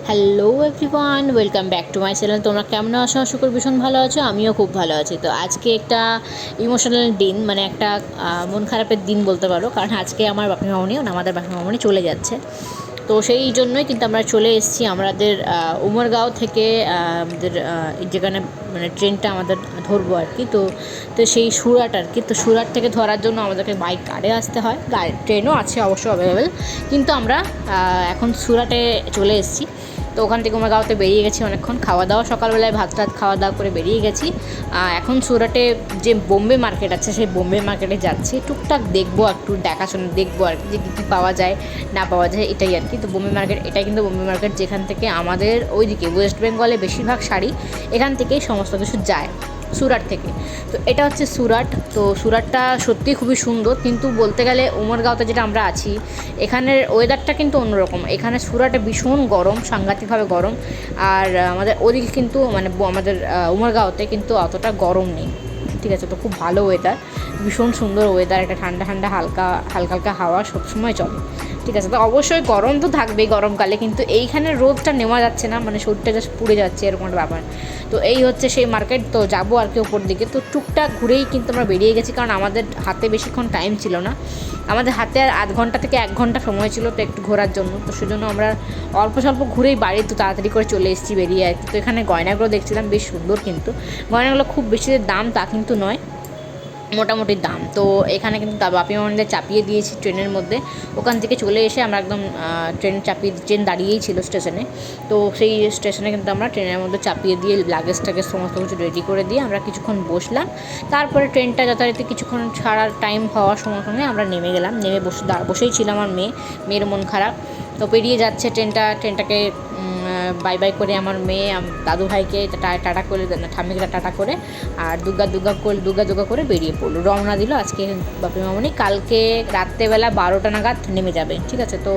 Hello everyone, welcome back to my channel. তোমরা কেমন আছো? আশা করি ভীষণ ভালো আছো। আমিও খুব ভালো আছি। তো আজকে একটা ইমোশনাল দিন, মানে একটা মন খারাপের দিন বলতে পারো, কারণ আজকে আমার বাপি মামনি আমাদের বাপি মামনি চলে যাচ্ছে। তো সেই জন্যই কিন্তু আমরা চলে এসেছি আমাদের উমরগাঁও থেকে, আমাদের যেখানে মানে ট্রেনটা আমাদের ধরবো আর কি। তো তো সেই সুরাট আর কি, তো সুরাট থেকে ধরার জন্য আমাদেরকে বাই কারে আসতে হয়। ট্রেনও আছে অবশ্য অ্যাভেলেবেল, কিন্তু আমরা এখন সুরাটে চলে এসেছি। তো ওখান থেকে উমরগাঁওতে বেরিয়ে গেছি অনেকক্ষণ, খাওয়া দাওয়া সকালবেলায় ভাত টাত খাওয়া দাওয়া করে বেরিয়ে গেছি। এখন সুরাটে যে বোম্বে মার্কেট আছে, সেই বোম্বে মার্কেটে যাচ্ছি। টুকটাক দেখবো, একটু দেখাশোনা দেখবো আর কি, যে কী কী পাওয়া যায় না পাওয়া যায়, এটাই আর কি। তো বোম্বে মার্কেট, এটাই কিন্তু বোম্বে মার্কেট, যেখান থেকে আমাদের ওইদিকে ওয়েস্ট বেঙ্গলে বেশিরভাগ শাড়ি এখান থেকেই সমস্ত কিছু যায়, সুরাট থেকে। তো এটা হচ্ছে সুরাট। তো সুরাটটা সত্যিই খুবই সুন্দর, কিন্তু বলতে গেলে উমরগাঁওতে যেটা আমরা আছি, এখানের ওয়েদারটা কিন্তু অন্যরকম। এখানে সুরাটে ভীষণ গরম, সাংঘাতিকভাবে গরম। আর আমাদের ওদিকে কিন্তু মানে আমাদের উমরগাঁওতে কিন্তু অতটা গরম নেই, ঠিক আছে। তো খুব ভালো ওয়েদার, ভীষণ সুন্দর ওয়েদার, একটা ঠান্ডা ঠান্ডা হালকা হালকা হালকা হাওয়া সবসময় চলে, ঠিক আছে। তো অবশ্যই গরম তো থাকবেই গরমকালে, কিন্তু এইখানে রোদটা নেওয়া যাচ্ছে না, মানে শরীরটা জাস্ট পুড়ে যাচ্ছে, এরকম একটা ব্যাপার। তো এই হচ্ছে সেই মার্কেট। তো যাবো আর কি ওপর দিকে। তো টুকটাক ঘুরেই কিন্তু আমরা বেরিয়ে গেছি, কারণ আমাদের হাতে বেশিক্ষণ টাইম ছিল না। আমাদের হাতে আর আধ ঘন্টা থেকে 1 ঘন্টা সময় ছিল তো একটু ঘোরার জন্য। তো সেজন্য আমরা অল্প স্বল্প ঘুরেই বাড়ি তো তাড়াতাড়ি করে চলে এসেছি বেরিয়ে আর কি। তো এখানে গয়নাগুলো দেখছিলাম, বেশ সুন্দর, কিন্তু গয়নাগুলো খুব বেশি যে দাম তা কিন্তু নয়, মোটামুটি দাম। তো এখানে কিন্তু বাপি মামনিদের চাপিয়ে দিয়েছি ট্রেনের মধ্যে। ওখান থেকে চলে এসে আমরা একদম ট্রেন দাঁড়িয়েই ছিল স্টেশনে। তো সেই স্টেশনে কিন্তু আমরা ট্রেনের মধ্যে চাপিয়ে দিয়ে লাগেজ টাগেজ সমস্ত কিছু রেডি করে দিয়ে আমরা কিছুক্ষণ বসলাম। তারপরে ট্রেনটা যথারীতি কিছুক্ষণ ছাড়ার টাইম হওয়ার সঙ্গে সঙ্গে আমরা নেমে গেলাম। নেমে বসেই ছিল আমার মেয়ের মন খারাপ। তো পেরিয়ে যাচ্ছে ট্রেনটাকে বাই বাই করে আমার মেয়ে দাদু ভাইকে টাটা করে, ঠাম্মিকে টাটা করে, আর দুর্গা করে বেরিয়ে পড়লো, রওনা দিল। আজকে বাপি মামনি কালকে রাত্রেবেলা 12টা নাগাদ নেমে যাবে, ঠিক আছে। তো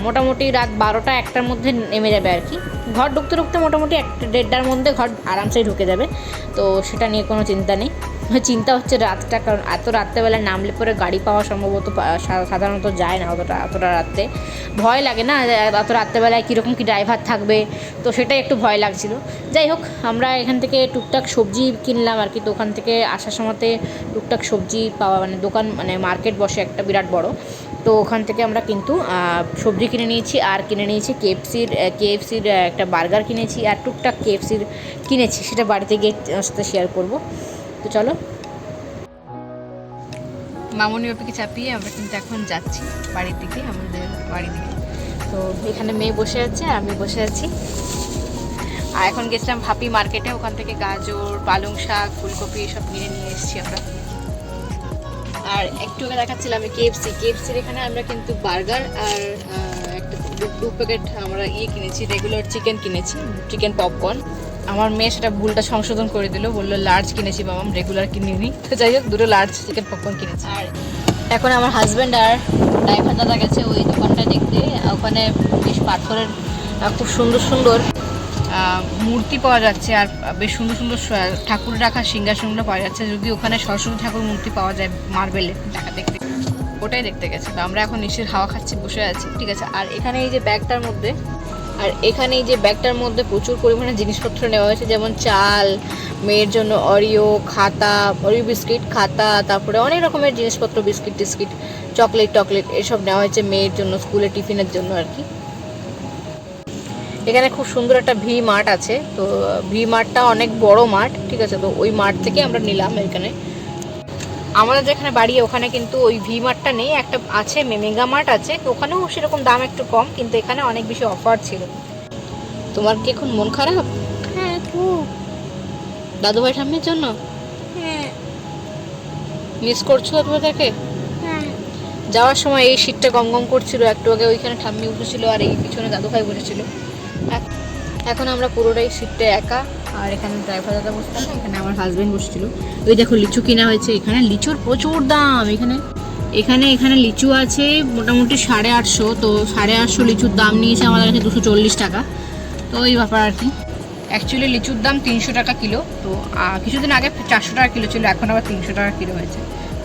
মোটামুটি রাত 12টা 1টার মধ্যে নেমে যাবে আর কি। ঘর ঢুকতে মোটামুটি 1-1:30টার মধ্যে ঘর আরামসেই ঢুকে যাবে। তো সেটা নিয়ে কোনো চিন্তা নেই। চিন্তা হচ্ছে রাতটা, কারণ এত রাত্রেবেলা নামলে পরে গাড়ি পাওয়া সম্ভবত সাধারণত যায় না অতটা রাত্রে। ভয় লাগে না অত রাত্রেবেলায় কীরকম কী ড্রাইভার থাকবে, তো সেটাই একটু ভয় লাগছিল। যাই হোক, আমরা এখান থেকে টুকটাক সবজি কিনলাম আর কি। তো ওখান থেকে আসার সময়তে টুকটাক সবজি পাওয়া, মানে দোকান, মানে মার্কেট বসে একটা বিরাট বড়। তো ওখান থেকে আমরা কিন্তু সবজি কিনে নিয়েছি, আর কিনে নিয়েছি কেএফসির একটা বার্গার কিনেছি, আর টুকটাক কেএফসির কিনেছি, সেটা বাড়িতে গিয়ে সাথে শেয়ার করব। তো চলো, মামনি বাপিকে চাপিয়ে আমরা কিন্তু এখন যাচ্ছি বাড়ির দিকে, আমাদের বাড়ি দিকে। তো এখানে মেয়ে বসে আছে আর আমি বসে আছি। আর এখন গেছিলাম ভাপি মার্কেটে, ওখান থেকে গাজর, পালং শাক, ফুলকপি এসব কিনে নিয়ে এসেছি আমরা। আর একটু আগে দেখাচ্ছিলাম আমি কেএফসির এখানে আমরা কিন্তু বার্গার আর একটা 2 প্যাকেট আমরা কিনেছি, রেগুলার চিকেন কিনেছি, চিকেন পপকর্ন। আমার মেয়ে সেটা ভুলটা সংশোধন করে দিল, বললো লার্জ কিনেছি বাবাম, রেগুলার কিনিনি। তো যাই হোক, 2টো লার্জ চিকেন পপকর্ন কিনেছি। আর এখন আমার হাজব্যান্ড আর ড্রাইভার দাদা গেছে ওই দোকানটায় দেখতে। ওখানে বেশ পাথরের খুব সুন্দর সুন্দর মূর্তি পাওয়া যাচ্ছে, আর বেশ সুন্দর সুন্দর ঠাকুর রাখা সিংহাসনগুলো পাওয়া যাচ্ছে। যদি ওখানে সরস্বতী ঠাকুর মূর্তি পাওয়া যায় মার্বেলে, দেখতে ওটাই দেখতে গেছে। তো আমরা এখন নিচের হাওয়া খাচ্ছি, বসে আছি, ঠিক আছে। আর এখানে এই যে ব্যাগটার মধ্যে প্রচুর পরিমাণে জিনিসপত্র নেওয়া হয়েছে, যেমন চাল, মেয়ের জন্য অরিও বিস্কিট, খাতা, তারপরে অনেক রকমের জিনিসপত্র, বিস্কিট টিস্কিট, চকলেট এসব নেওয়া হয়েছে মেয়ের জন্য স্কুলে টিফিনের জন্য আর কি। এখানে খুব সুন্দর একটা ভি মার্ট আছে। তো ভি মার্টটা অনেক বড় মার্ট, ঠিক আছে। তো ওই মার্ট থেকে আমরা নিলাম। এখানে আমাদের যেখানে বাড়ি ওখানে কিন্তু ওই ভি মার্টটা নেই, একটা আছে মেগা মার্ট আছে, ওখানেও সেরকম দাম একটু কম, কিন্তু এখানে অনেক বেশি অফার ছিল। তোমার কি এখন মন খারাপ? হ্যাঁ, খুব। দাদুভাই ঠাম্মির জন্য হ্যাঁ। মিস করছো তোমাদেরকে? হ্যাঁ। যাওয়ার সময় এই শীতটা গম করছিল, একটু আগে ওইখানে ঠাম্মি উঠেছিল আর এই পিছনে দাদুভাই বসেছিল। এখন আমরা পুরোটাই সিটটা একা, আর এখানে ড্রাইভার দাদা বসতাম, এখানে আমার হাজব্যান্ড বসছিল। ওই দেখো লিচু কেনা হয়েছে, এখানে লিচুর প্রচুর দাম। এখানে লিচু আছে মোটামুটি 850। তো 850 লিচুর দাম নিয়েছে আমাদের কাছে 240 টাকা। তো এই ব্যাপার আর কি। অ্যাকচুয়ালি লিচুর দাম 300 টাকা কিলো। তো কিছুদিন আগে 400 টাকা কিলো ছিল, এখন আবার 300 টাকা কিলো হয়েছে।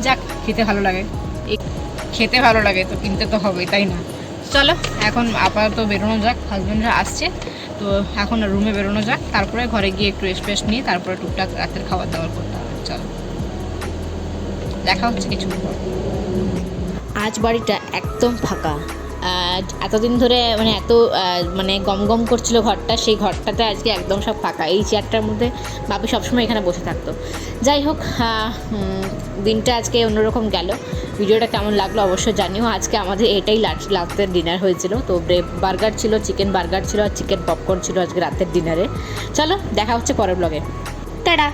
যাক, খেতে ভালো লাগে তো কিনতে তো হবেই, তাই না? চলো এখন আপাতত বেরোনো যাক, হাজব্যান্ডরা আসছে তো এখন রুমে বেরোনো যাক, তারপরে ঘরে গিয়ে একটু রেস্ট ফেস্ট নিয়ে তারপরে টুকটাক রাতের খাবার দাবার করতে হবে। চলো দেখা হচ্ছে কিছু পর। আজ বাড়িটা একদম ফাঁকা। এতদিন ধরে মানে মানে গম গম করছিল ঘরটা, সেই ঘরটাতে আজকে একদম সব ফাঁকা। এই চেয়ারটার মধ্যে বাপি সবসময় এখানে বসে থাকতো। যাই হোক, দিনটা আজকে অন্যরকম গেল। ভিডিওটা কেমন লাগলো অবশ্যই জানিও। আজকে আমাদের এটাই রাতের ডিনার হয়েছিল। তো বার্গার ছিল, চিকেন বার্গার ছিল আর চিকেন পপকর্ন ছিল আজকে রাতের ডিনারে। চলো দেখা হচ্ছে পরের ব্লগে। টাটা।